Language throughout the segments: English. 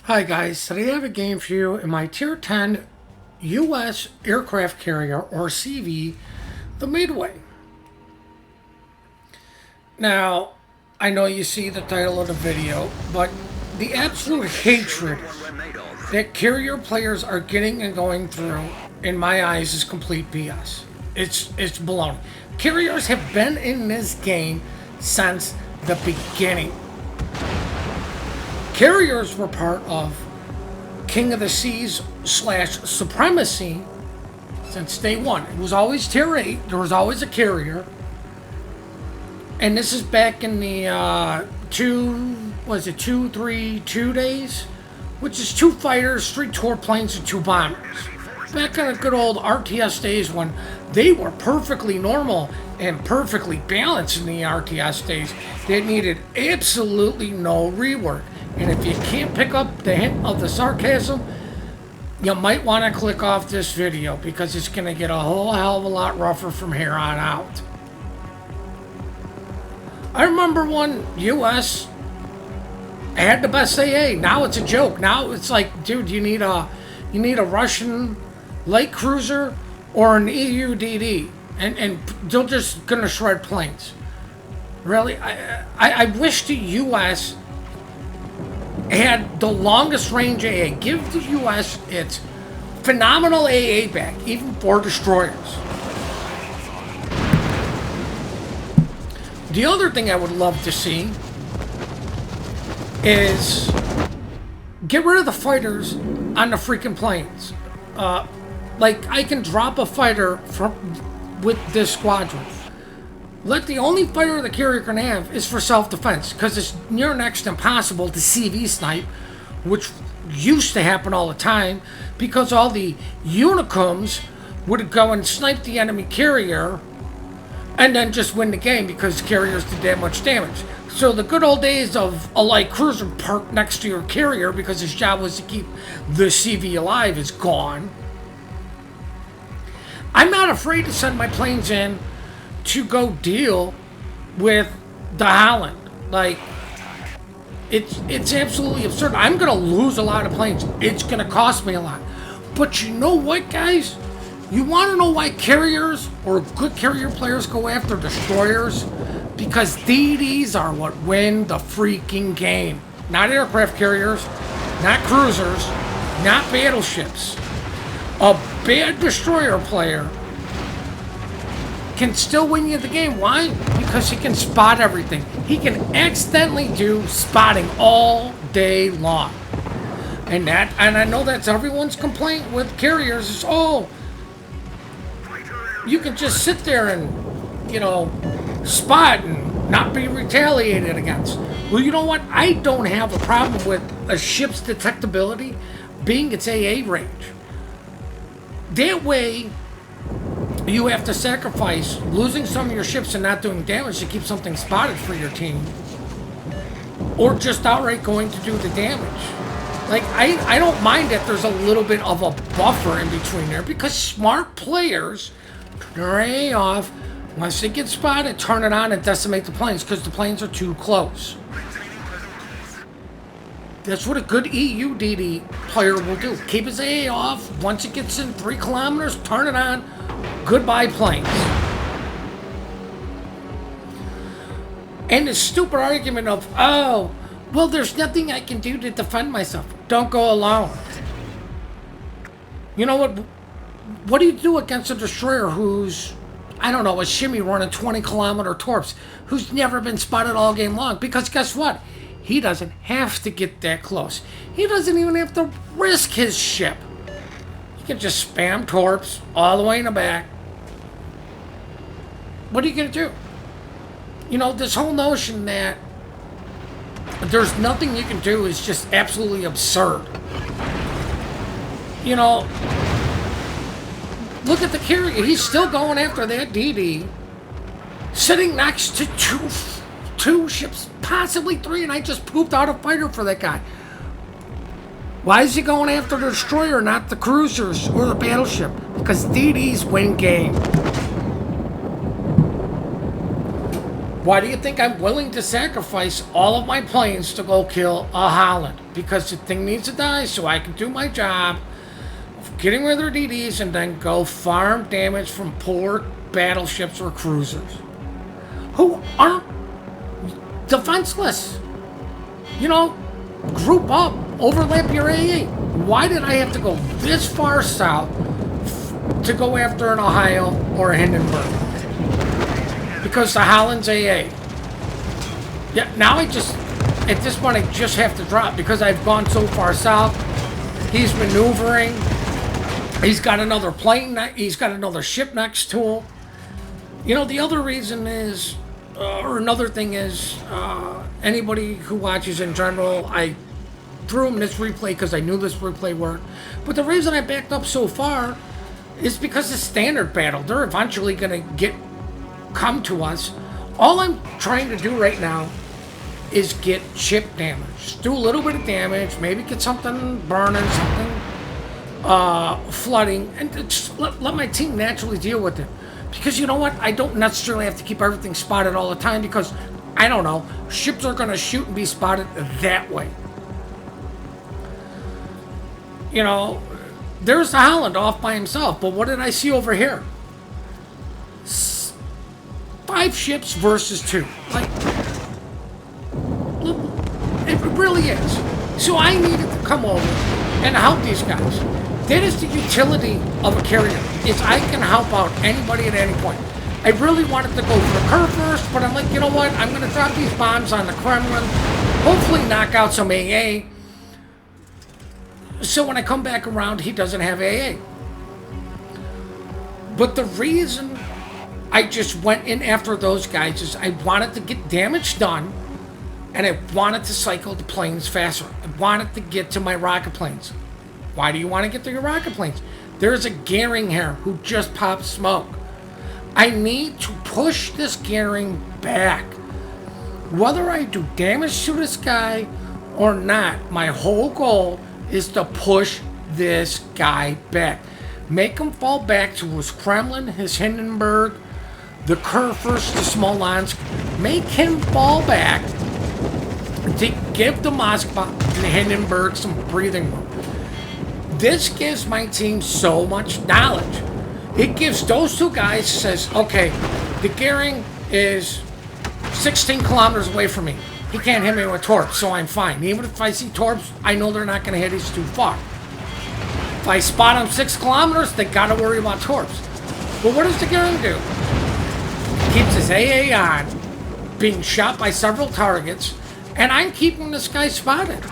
Hi guys, today I have a game for you in my Tier 10 U.S. aircraft carrier, or CV, the Midway. Now, I know you see the title of the video, but the absolute hatred that carrier players are getting and going through, in my eyes, is complete BS. It's baloney. Carriers have been in this game since the beginning. Carriers were part of King of the Seas / Supremacy since day one. It was always Tier 8. There was always a carrier. And this is back in the 232 days? Which is 2 fighters, 3 tour planes, and 2 bombers. Back in the good old RTS days when they were perfectly normal and perfectly balanced in the RTS days that needed absolutely no rework. And if you can't pick up the hint of the sarcasm, you might want to click off this video because it's going to get a whole hell of a lot rougher from here on out. I remember when US had the best AA. Now it's a joke. Now it's like, dude, you need a Russian light cruiser or an EUDD, and they're just gonna shred planes. Really, I wish the US had the longest range AA. Give the US its phenomenal AA back, even for destroyers. The other thing I would love to see is get rid of the fighters on the freaking planes. Like, I can drop a fighter with this squadron. Let the only fighter the carrier can have is for self-defense, because it's near next impossible to CV snipe, which used to happen all the time, because all the unicums would go and snipe the enemy carrier and then just win the game because carriers did that much damage. So the good old days of a light cruiser parked next to your carrier because his job was to keep the CV alive is gone. I'm not afraid to send my planes in to go deal with the Holland. Like, it's absolutely absurd. I'm gonna lose a lot of planes. It's gonna cost me a lot. But you know what, guys? You want to know why carriers or good carrier players go after destroyers? Because DDs are what win the freaking game. Not aircraft carriers, not cruisers, not battleships. A bad destroyer player can still win you the game. Why? Because he can spot everything. He can accidentally do spotting all day long. And I know that's everyone's complaint with carriers is, oh, you can just sit there and, spot and not be retaliated against. Well, you know what? I don't have a problem with a ship's detectability being its AA range. That way, you have to sacrifice losing some of your ships and not doing damage to keep something spotted for your team. Or just outright going to do the damage. Like, I don't mind that there's a little bit of a buffer in between there, because smart players turn their AA off. Once they get spotted, turn it on and decimate the planes because the planes are too close. That's what a good EUDD player will do. Keep his AA off. Once it gets in 3 kilometers, turn it on. Goodbye, planes. And the stupid argument of, oh, well, there's nothing I can do to defend myself. Don't go alone. You know what? What do you do against a destroyer who's, I don't know, a shimmy running 20-kilometer torps, who's never been spotted all game long? Because guess what? He doesn't have to get that close. He doesn't even have to risk his ship. He can just spam torps all the way in the back. What are you going to do? This whole notion that there's nothing you can do is just absolutely absurd. Look at the carrier. He's still going after that DD. Sitting next to two ships, possibly 3, and I just pooped out a fighter for that guy. Why is he going after the destroyer, not the cruisers or the battleship? Because DDs win game. Why do you think I'm willing to sacrifice all of my planes to go kill a Holland? because the thing needs to die so I can do my job of getting rid of their DDs and then go farm damage from poor battleships or cruisers who aren't defenseless. You know, group up, overlap your AA. Why did I have to go this far south to go after an Ohio or a Hindenburg? Because the Holland's AA. Yeah, now at this point, I just have to drop because I've gone so far south. He's maneuvering. He's got another plane. He's got another ship next to him. You know, the other reason is, or another thing is, anybody who watches in general, I threw him this replay because I knew this replay worked. But the reason I backed up so far is because the standard battle, they're eventually going to come to us. All I'm trying to do right now is get ship damage. Just do a little bit of damage, maybe get something burning, something flooding, and just let my team naturally deal with it. Because you know what? I don't necessarily have to keep everything spotted all the time because, I don't know, ships are going to shoot and be spotted that way. You know, there's the Holland off by himself, but what did I see over here? 5 ships versus 2. Like, it really is. So I needed to come over and help these guys. That is the utility of a carrier, is I can help out anybody at any point. I really wanted to go for the curve first, but I'm like, you know what? I'm going to drop these bombs on the Kremlin, hopefully knock out some AA. So when I come back around, he doesn't have AA. But the reason I just went in after those guys is I wanted to get damage done, and I wanted to cycle the planes faster. I wanted to get to my rocket planes. Why do you want to get to your rocket planes? There's a Gearing here who just popped smoke. I need to push this Gearing back. Whether I do damage to this guy or not, my whole goal is to push this guy back. Make him fall back to his Kremlin, his Hindenburg, the Kurfürst, the Smolensk. Make him fall back to give the Moskva and the Hindenburg some breathing room. This gives my team so much knowledge. It gives those two guys, says, okay, the Gearing is 16 kilometers away from me. He can't hit me with torps, so I'm fine. Even if I see torps, I know they're not going to hit. He's too far. If I spot him 6 kilometers, they got to worry about torps. But what does the Gearing do? Keeps his AA on, being shot by several targets, and I'm keeping this guy spotted.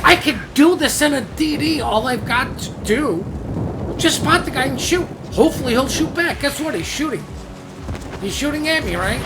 I could do this in a DD. All I've got to do, just spot the guy and shoot. Hopefully he'll shoot back. Guess what? He's shooting. He's shooting at me, right?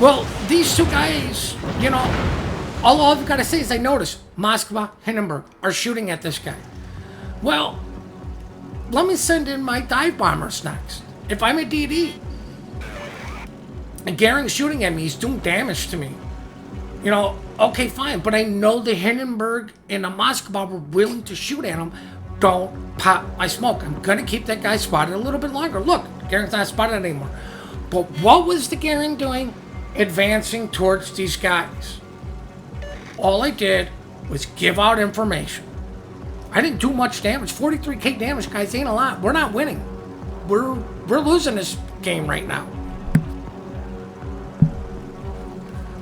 Well, these two guys, you know, all I've got to say is I noticed Moskva, Hindenburg are shooting at this guy. Well, let me send in my dive bombers next. If I'm a DD, and Gearing's shooting at me, he's doing damage to me. You know, okay, fine, but I know the Hindenburg and the Moskva were willing to shoot at him. Don't pop my smoke. I'm going to keep that guy spotted a little bit longer. Look, Gearing's not spotted anymore. But what was the Gearing doing? Advancing towards these guys. All I did was give out information. I didn't do much damage. 43k damage, guys, ain't a lot. We're not winning. We're losing this game right now.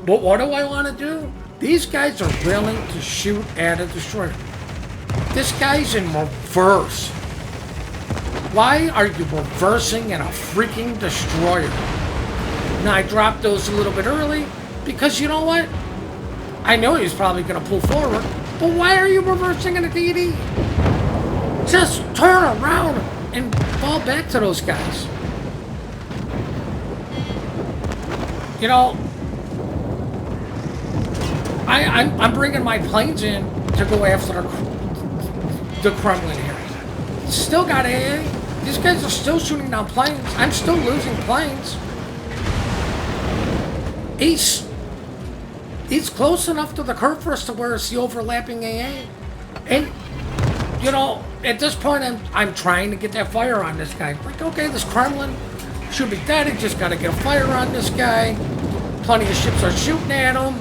But what do I want to do? These guys are willing to shoot at a destroyer. This guy's in reverse. Why are you reversing in a freaking destroyer? Now, I dropped those a little bit early because you know what? I know he was probably going to pull forward. But why are you reversing in a DD? Just turn around and fall back to those guys. You know, I'm bringing my planes in to go after the Kremlin here. Still got AA. These guys are still shooting down planes. I'm still losing planes. He's close enough to the Kurfürst to where it's the overlapping AA. And, you know, at this point, I'm trying to get that fire on this guy. Like, okay, this Kremlin should be dead. He just got to get a fire on this guy. Plenty of ships are shooting at him.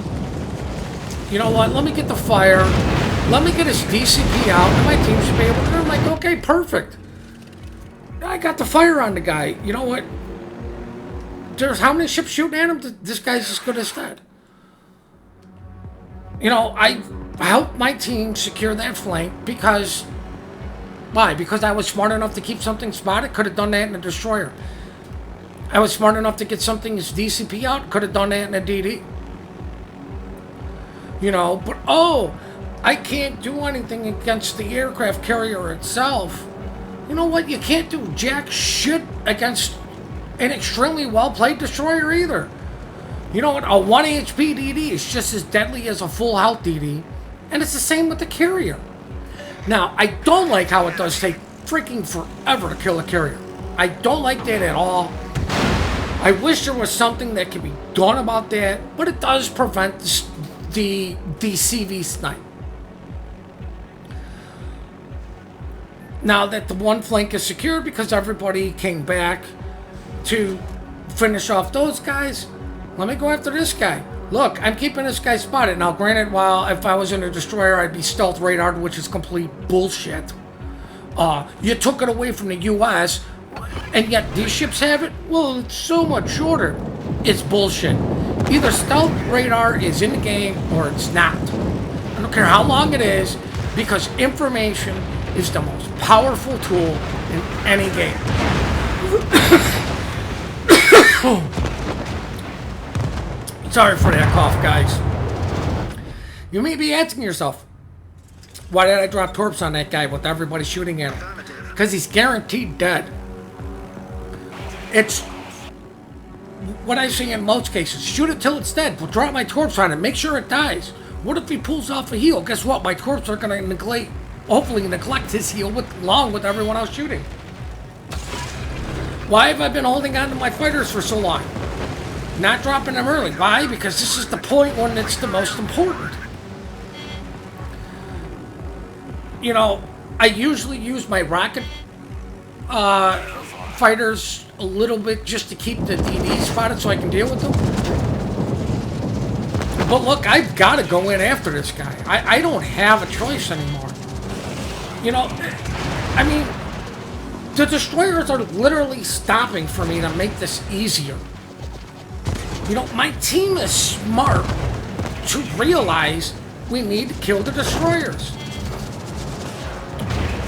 You know what? Let me get the fire. Let me get his DCP out, and my team should be able to. I'm like, okay, perfect. I got the fire on the guy. You know what? There's how many ships shooting at him? This guy's as good as dead. You know, I helped my team secure that flank because... Why? Because I was smart enough to keep something spotted? Could have done that in a destroyer. I was smart enough to get something's DCP out? Could have done that in a DD. You know, but oh, I can't do anything against the aircraft carrier itself. You know what? You can't do jack shit against an extremely well-played destroyer either. You know what? A 1 HP DD is just as deadly as a full health DD. And it's the same with the carrier. Now, I don't like how it does take freaking forever to kill a carrier. I don't like that at all. I wish there was something that could be done about that, but it does prevent the CV snipe. Now that the one flank is secured because everybody came back to finish off those guys, let me go after this guy. Look, I'm keeping this guy spotted. Now, granted, while if I was in a destroyer, I'd be stealth radar, which is complete bullshit. You took it away from the U.S., and yet these ships have it? Well, it's so much shorter. It's bullshit. Either stealth radar is in the game or it's not. I don't care how long it is, because information is the most powerful tool in any game. Sorry for that cough, guys. You may be asking yourself, why did I drop torps on that guy with everybody shooting at him? Because he's guaranteed dead. It's what I say in most cases. Shoot it till it's dead, but drop my torps on it. Make sure it dies. What if he pulls off a heal? Guess what? My torps are going to hopefully neglect his heal along with everyone else shooting. Why have I been holding on to my fighters for so long? Not dropping them early. Why? Because this is the point when it's the most important. You know, I usually use my rocket fighters a little bit just to keep the DD spotted so I can deal with them. But look, I've got to go in after this guy. I don't have a choice anymore. You know, I mean, the destroyers are literally stopping for me to make this easier. You know, my team is smart to realize we need to kill the destroyers.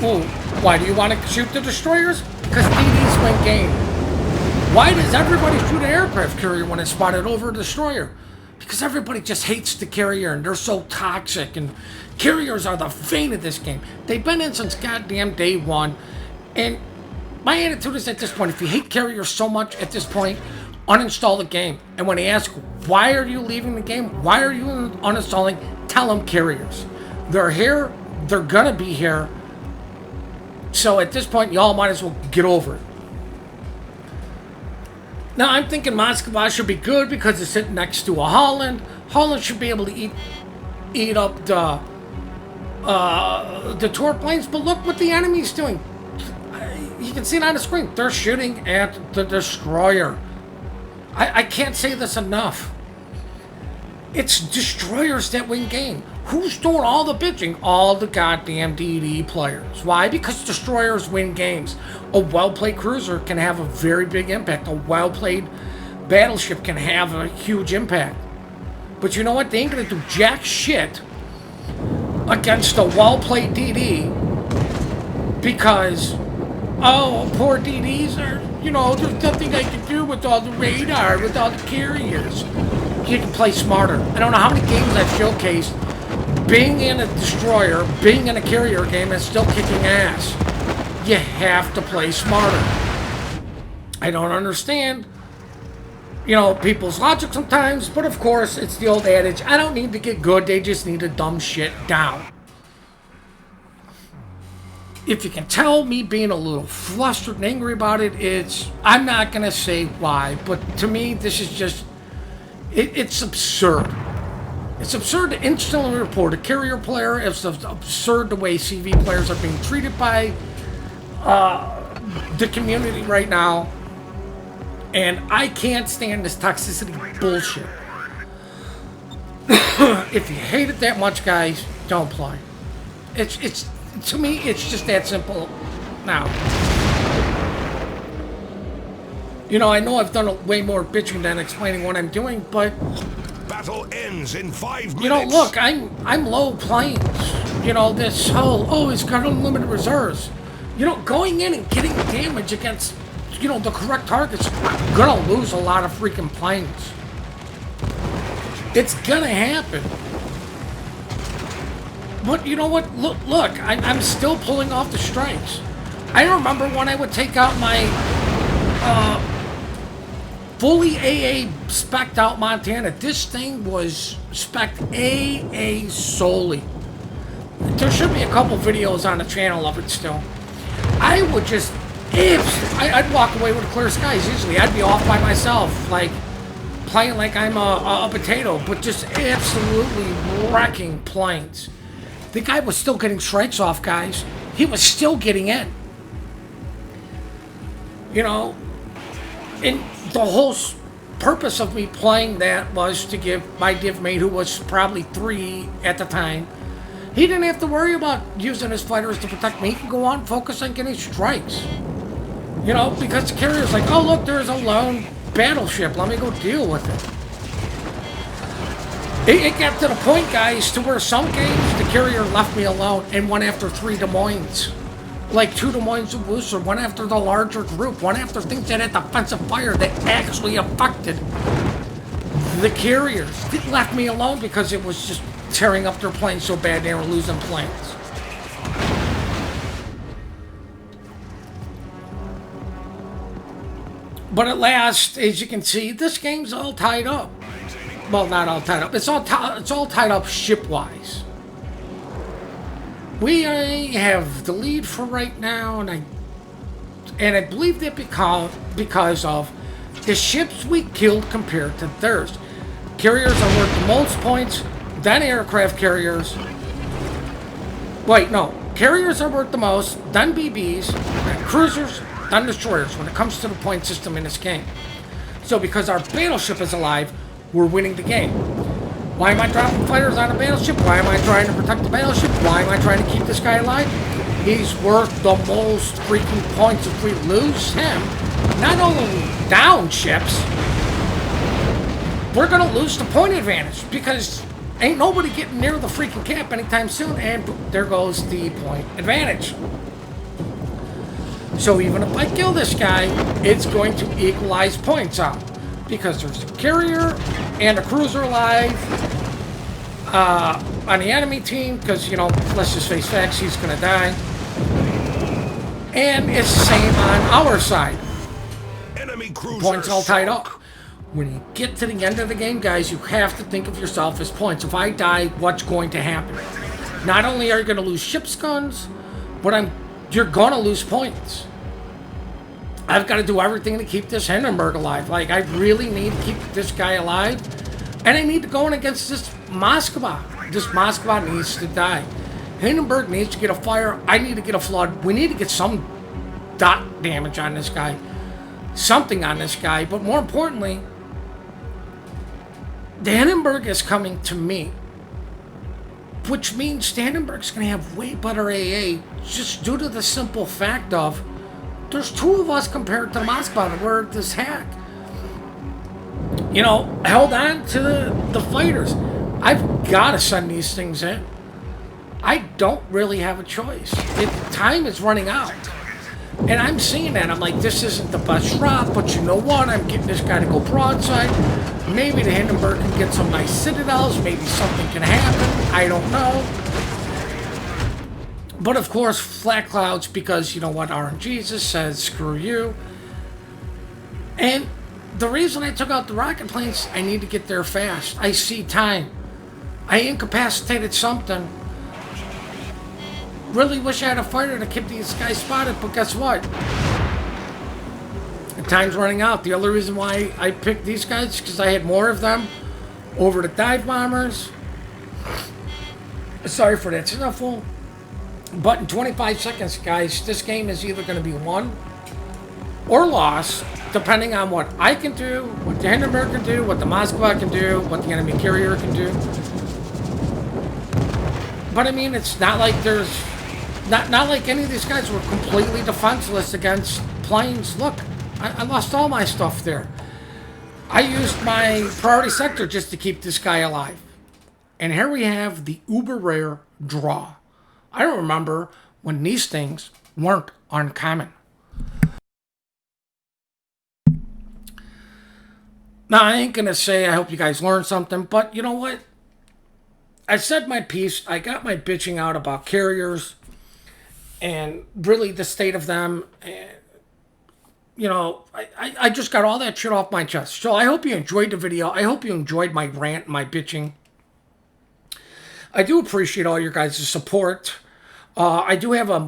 Well, why do you want to shoot the destroyers? Because DDs win game. Why does everybody shoot an aircraft carrier when it's spotted over a destroyer? Because everybody just hates the carrier and they're so toxic, and carriers are the vein of this game. They've been in since goddamn day one, and my attitude is at this point, if you hate carriers so much at this point, uninstall the game. And when they ask, why are you leaving the game? Why are you uninstalling? Tell them carriers. They're here. They're going to be here. So at this point, y'all might as well get over it. Now, I'm thinking Moscow should be good because it's sitting next to a Holland. Holland should be able to eat up the torp planes. But look what the enemy's doing. You can see it on the screen. They're shooting at the destroyer. I can't say this enough. It's destroyers that win game. Who's doing all the bitching? All the goddamn DD players. Why? Because destroyers win games. A well-played cruiser can have a very big impact. A well-played battleship can have a huge impact. But you know what? They ain't gonna do jack shit against a well-played DD because, oh, poor DDs are, you know, there's nothing I can do with all the radar, with all the carriers. You can play smarter. I don't know how many games I've showcased being in a destroyer, being in a carrier game, and still kicking ass. You have to play smarter. I don't understand, you know, people's logic sometimes, but of course, it's the old adage, I don't need to get good, they just need to dumb shit down. If you can tell me being a little flustered and angry about it, I'm not going to say why, but to me, this is just, it's absurd. It's absurd to instantly report a carrier player. It's absurd the way CV players are being treated by the community right now. And I can't stand this toxicity bullshit. If you hate it that much, guys, don't play. It's to me, it's just that simple. Now, I know I've done way more bitching than explaining what I'm doing, but battle ends in 5 minutes. Look, I'm low planes. This whole he's got unlimited reserves. Going in and getting damage against the correct targets, you're gonna lose a lot of freaking planes. It's gonna happen. But you know what? Look, I'm still pulling off the strikes. I remember when I would take out my fully AA spec'd out Montana. This thing was spec'd AA solely. There should be a couple videos on the channel of it still. I would just, I'd walk away with clear skies easily. I'd be off by myself, like playing like I'm a potato, but just absolutely wrecking planes. The guy was still getting strikes off, guys. He was still getting in. And the whole purpose of me playing that was to give my div mate, who was probably 3 at the time, he didn't have to worry about using his fighters to protect me. He could go on and focus on getting strikes. Because the carrier's like, oh look, there's a lone battleship. Let me go deal with it. It got to the point, guys, to where some games the carrier left me alone and went after 3 Des Moines. Like 2 Des Moines and Worcester, went after the larger group, went after things that had defensive fire that actually affected the carriers. It left me alone because it was just tearing up their planes so bad they were losing planes. But at last, as you can see, this game's all tied up. Well, not all tied up. It's all tied up ship-wise. We have the lead for right now, and I believe that because of the ships we killed compared to theirs. Carriers are worth the most points, then aircraft carriers. Wait, no. Carriers are worth the most, then BBs, then cruisers, then destroyers when it comes to the point system in this game. So because our battleship is alive, we're winning the game. Why am I dropping fighters on a battleship? Why am I trying to protect the battleship? Why am I trying to keep this guy alive? He's worth the most freaking points. If we lose him, not only down ships, we're going to lose the point advantage because ain't nobody getting near the freaking cap anytime soon, and there goes the point advantage. So even if I kill this guy, it's going to equalize points out because there's a carrier and a cruiser alive on the enemy team because, let's just face facts, he's going to die. And it's the same on our side. Enemy cruiser points all tied up. When you get to the end of the game, guys, you have to think of yourself as points. If I die, what's going to happen? Not only are you going to lose ship's guns, but you're going to lose points. I've got to do everything to keep this Hindenburg alive. Like, I really need to keep this guy alive. And I need to go in against this Moskva. This Moskva needs to die. Hindenburg needs to get a fire. I need to get a flood. We need to get some dot damage on this guy. Something on this guy. But more importantly, the Hindenburg is coming to me. Which means the Hindenburg's going to have way better AA just due to the simple fact of there's 2 of us compared to Moskva. We're this hack. Held on to the fighters. I've got to send these things in. I don't really have a choice. Time is running out. And I'm seeing that. I'm like, this isn't the best drop, but you know what? I'm getting this guy to go broadside. Maybe the Hindenburg can get some nice citadels. Maybe something can happen. I don't know. But of course, flat clouds, because you know what? RNGesus says, screw you. And the reason I took out the rocket planes, I need to get there fast. I see time. I incapacitated something. Really wish I had a fighter to keep these guys spotted, but guess what? The time's running out. The other reason why I picked these guys is because I had more of them over the dive bombers. Sorry for that sniffle. But in 25 seconds, guys, this game is either going to be won or lost depending on what I can do, what the Hindenburg can do, what the Moskva can do, what the enemy carrier can do. But I mean, it's not like there's not like any of these guys were completely defenseless against planes. Look, I lost all my stuff there. I used my priority sector just to keep this guy alive. And here we have the uber rare draw. I don't remember when these things weren't uncommon. Now, I ain't going to say I hope you guys learned something, but you know what? I said my piece. I got my bitching out about carriers and really the state of them. And, you know, I just got all that shit off my chest. So I hope you enjoyed the video. I hope you enjoyed my rant, my bitching. I do appreciate all your guys' support. I do have a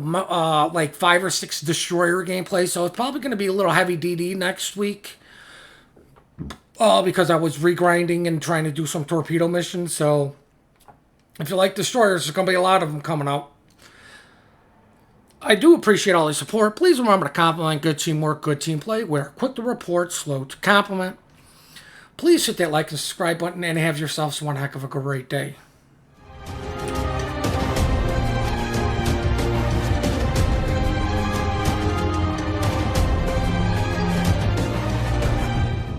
like 5 or 6 destroyer gameplay, so it's probably going to be a little heavy DD next week. Because I was regrinding and trying to do some torpedo missions. So if you like destroyers, there's going to be a lot of them coming out. I do appreciate all the support. Please remember to compliment good teamwork, good team play. We're quick to report, slow to compliment. Please hit that like and subscribe button and have yourselves one heck of a great day.